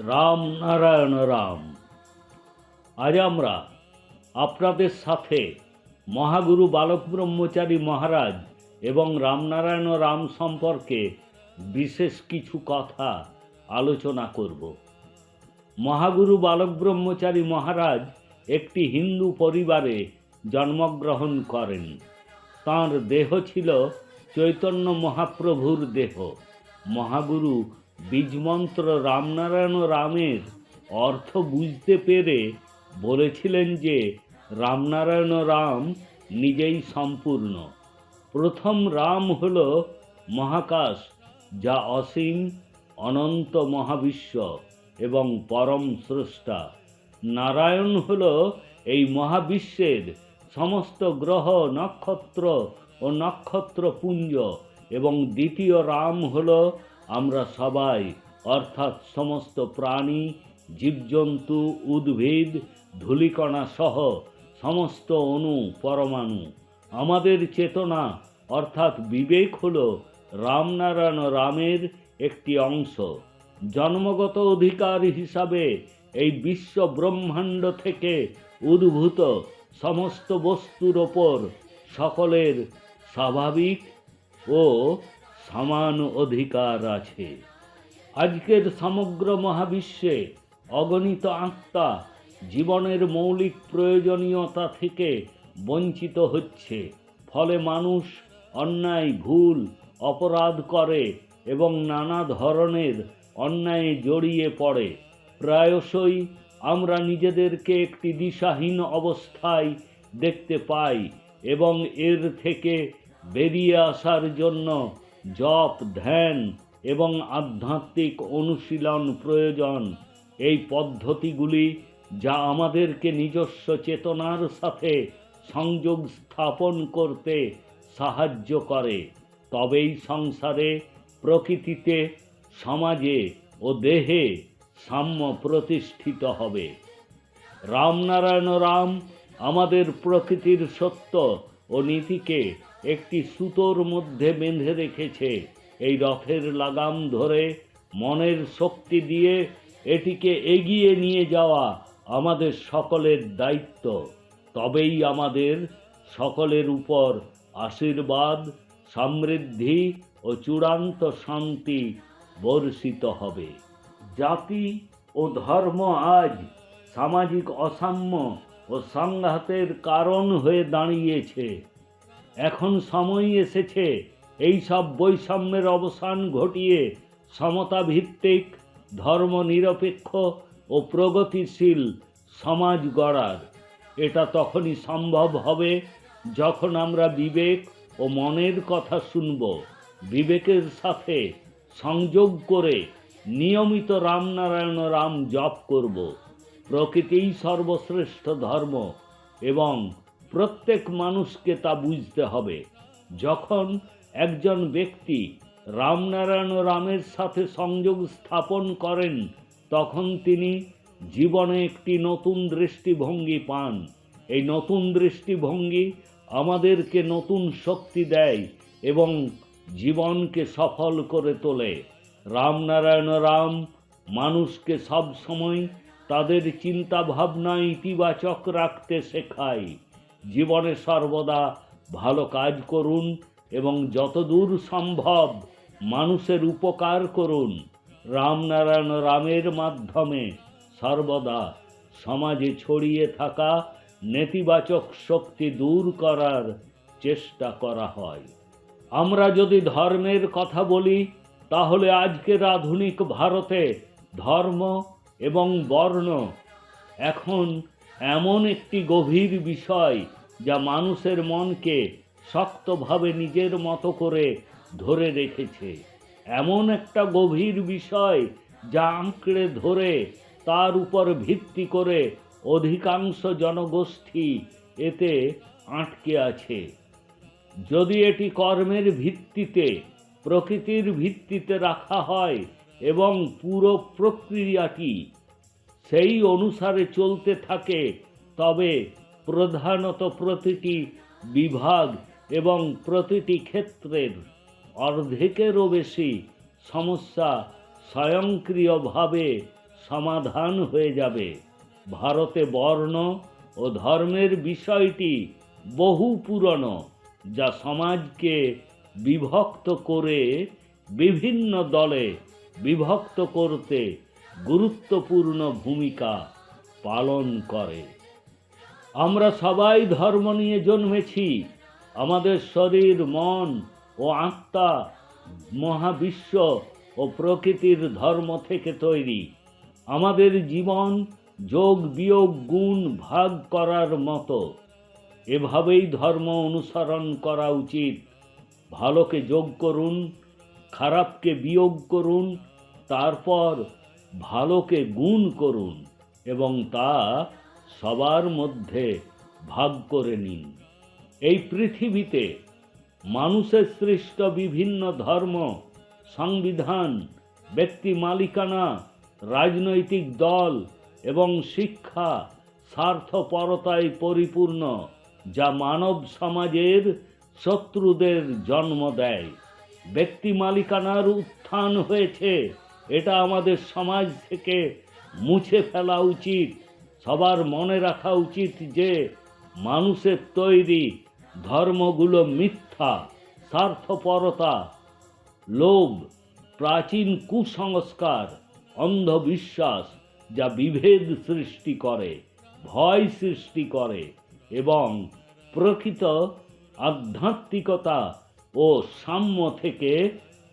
রাম নারায়ণ রাম। আজ আমরা আপনাদের সাথে মহাগুরু বালক ব্রহ্মচারী মহারাজ এবং রামনারায়ণ রাম সম্পর্কে বিশেষ কিছু কথা আলোচনা করব। মহাগুরু বালক ব্রহ্মচারী মহারাজ একটি হিন্দু পরিবারে জন্মগ্রহণ করেন। তাঁর দেহ ছিল চৈতন্য মহাপ্রভুর দেহ। মহাগুরু বীজমন্ত্র রামনারায়ণ রামের অর্থ বুঝতে পেরে বলেছিলেন যে রামনারায়ণ রাম নিজেই সম্পূর্ণ। প্রথম রাম হল মহাকাশ, যা অসীম অনন্ত মহাবিশ্ব এবং পরম স্রষ্টা। নারায়ণ হল এই মহাবিশ্বের সমস্ত গ্রহ, নক্ষত্র ও নক্ষত্রপুঞ্জ, এবং দ্বিতীয় রাম হল আমরা সবাই, অর্থাৎ সমস্ত প্রাণী, জীবজন্তু, উদ্ভিদ, ধূলিকণা সহ সমস্ত অণু, পরমাণু। আমাদের চেতনা অর্থাৎ বিবেক হল রামনারায়ণ রামের একটি অংশ। জন্মগত অধিকার হিসাবে এই বিশ্ব ব্রহ্মাণ্ড থেকে উদ্ভূত সমস্ত বস্তুর ওপর সকলের স্বাভাবিক ও সমান অধিকার আছে। আজকের সমগ্র মহাবিশ্বে অগণিত আত্মা জীবনের মৌলিক প্রয়োজনীয়তা থেকে বঞ্চিত হচ্ছে। ফলে মানুষ অন্যায়, ভুল, অপরাধ করে এবং নানা ধরনের অন্যায়ে জড়িয়ে পড়ে। প্রায়শই আমরা নিজেদেরকে একটি দিশাহীন অবস্থায় দেখতে পাই এবং এর থেকে বেরিয়ে আসার জন্য জপ, ধ্যান এবং আধ্যাত্মিক অনুশীলন প্রয়োজন। এই পদ্ধতিগুলি, যা আমাদেরকে নিজস্ব চেতনার সাথে সংযোগ স্থাপন করতে সাহায্য করে, তবেই সংসারে, প্রকৃতিতে, সমাজে ও দেহে সাম্য প্রতিষ্ঠিত হবে। রামনারায়ণ রাম আমাদের প্রকৃতির সত্য ও নীতিকে একটি সুতোর মধ্যে বেঁধে রেখেছে। এই রথের লাগাম ধরে মনের শক্তি দিয়ে এটিকে এগিয়ে নিয়ে যাওয়া আমাদের সকলের দায়িত্ব। তবেই আমাদের সকলের উপর আশীর্বাদ, সমৃদ্ধি ও চূড়ান্ত শান্তি বর্ষিত হবে। জাতি ও ধর্ম আজ সামাজিক অসাম্য ও সংঘাতের কারণ হয়ে দাঁড়িয়েছে। এখন সময় এসেছে এই সব বৈষম্যের অবসান ঘটিয়ে সমতাভিত্তিক, ধর্মনিরপেক্ষ ও প্রগতিশীল সমাজ গড়ার। এটা তখনই সম্ভব হবে যখন আমরা বিবেক ও মনের কথা শুনব, বিবেকের সাথে সংযোগ করে নিয়মিত রামনারায়ণ রাম জপ করব। প্রকৃতিই সর্বশ্রেষ্ঠ ধর্ম এবং প্রত্যেক মানুষকে তা বুঝতে হবে। যখন একজন ব্যক্তি রামনারায়ণ রামের সাথে সংযোগ স্থাপন করেন, তখন তিনি জীবনে একটি নতুন দৃষ্টিভঙ্গি পান। এই নতুন দৃষ্টিভঙ্গি আমাদেরকে নতুন শক্তি দেয় এবং জীবনকে সফল করে তোলে। রামনারায়ণ রাম মানুষকে সব সময় তাদের চিন্তা ভাবনা ইতিবাচক রাখতে শেখায়। জীবনে সর্বদা ভালো কাজ করুন এবং যতদূর সম্ভব মানুষের উপকার করুন। রামনারায়ণ রামের মাধ্যমে সর্বদা সমাজে ছড়িয়ে থাকা নেতিবাচক শক্তি দূর করার চেষ্টা করা হয়। আমরা যদি ধর্মের কথা বলি, তাহলে আজকের আধুনিক ভারতে ধর্ম এবং বর্ণ এখন এমন একটি গভীর বিষয় যা মানুষের মনকে শক্তভাবে নিজের মতো করে ধরে রেখেছে। এমন একটা গভীর বিষয় যা আঁকড়ে ধরে তার উপর ভিত্তি করে অধিকাংশ জনগোষ্ঠী এতে আটকে আছে। যদি এটি কর্মের ভিত্তিতে, প্রকৃতির ভিত্তিতে রাখা হয় এবং পুরো প্রক্রিয়াটি সেই অনুসারে চলতে থাকে, তবে প্রধানত প্রতিটি বিভাগ এবং প্রতিটি ক্ষেত্রের অর্ধেকেরও বেশি সমস্যা স্বয়ংক্রিয়ভাবে সমাধান হয়ে যাবে। ভারতে বর্ণ ও ধর্মের বিষয়টি বহু পুরনো, যা সমাজকে বিভক্ত করে বিভিন্ন দলে বিভক্ত করতে গুরুত্বপূর্ণ ভূমিকা পালন করে। আমরা সবাই ধর্ম নিয়ে জন্মেছি। আমাদের শরীর, মন ও আত্মা মহাবিশ্ব ও প্রকৃতির ধর্ম থেকে তৈরি। আমাদের জীবন যোগ বিয়োগ গুণ ভাগ করার মতো। এভাবেই ধর্ম অনুসরণ করা উচিত। ভালোকে যোগ করুন, খারাপকে বিয়োগ করুন, তারপর ভালোকে গুণ করুন এবং তা সবার মধ্যে ভাগ করে নিন। এই পৃথিবীতে মানুষের সৃষ্ট বিভিন্ন ধর্ম, সংবিধান, ব্যক্তি মালিকানা, রাজনৈতিক দল এবং শিক্ষা স্বার্থপরতায় পরিপূর্ণ, যা মানব সমাজের শত্রুদের জন্ম দেয়। ব্যক্তি মালিকানার উত্থান হয়েছে, এটা আমাদের সমাজ থেকে মুছে ফেলা উচিত। সবার মনে রাখা উচিত যে মানুষের তৈরি ধর্মগুলো মিথ্যা, স্বার্থপরতা, লোভ, প্রাচীন কুসংস্কার, অন্ধবিশ্বাস, যা বিভেদ সৃষ্টি করে, ভয় সৃষ্টি করে এবং প্রকৃত আধ্যাত্মিকতা ও সাম্য থেকে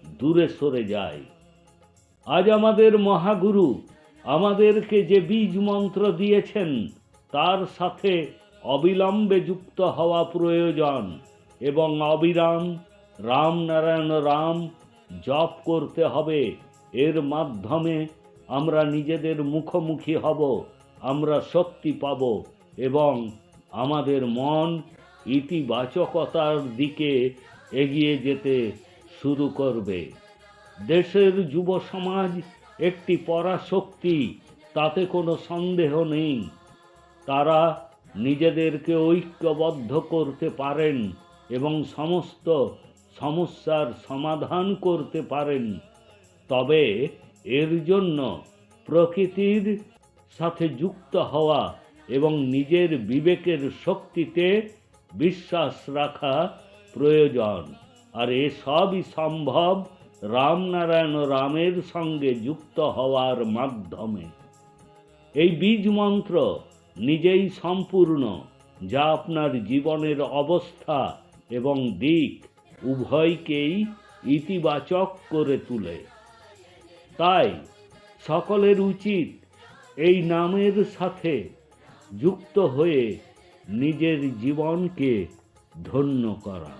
দূরে সরে যায়। আজ আমাদের মহাগুরু আমাদেরকে যে বীজ মন্ত্র দিয়েছেন, তার সাথে অবিলম্বে যুক্ত হওয়া প্রয়োজন এবং অবিরাম রাম নারায়ণ রাম জপ করতে হবে। এর মাধ্যমে আমরা নিজেদের মুখোমুখি হব, আমরা শক্তি পাব এবং আমাদের মন ইতিবাচকতার দিকে এগিয়ে যেতে শুরু করবে। দেশের যুব সমাজ একটি পরাশক্তি, তাতে কোনো সন্দেহ নেই। তারা নিজেদেরকে ঐক্যবদ্ধ করতে পারেন এবং সমস্ত সমস্যার সমাধান করতে পারেন। তবে এর জন্য প্রকৃতির সাথে যুক্ত হওয়া এবং নিজের বিবেকের শক্তিতে বিশ্বাস রাখা প্রয়োজন। আর এসবই সম্ভব রামনারায়ণ রামের সঙ্গে যুক্ত হওয়ার মাধ্যমে। এই বীজ মন্ত্র নিজেই সম্পূর্ণ, যা আপনার জীবনের অবস্থা এবং দিক উভয়কেই ইতিবাচক করে তোলে। তাই সকলের উচিত এই নামের সাথে যুক্ত হয়ে নিজের জীবনকে ধন্য করা।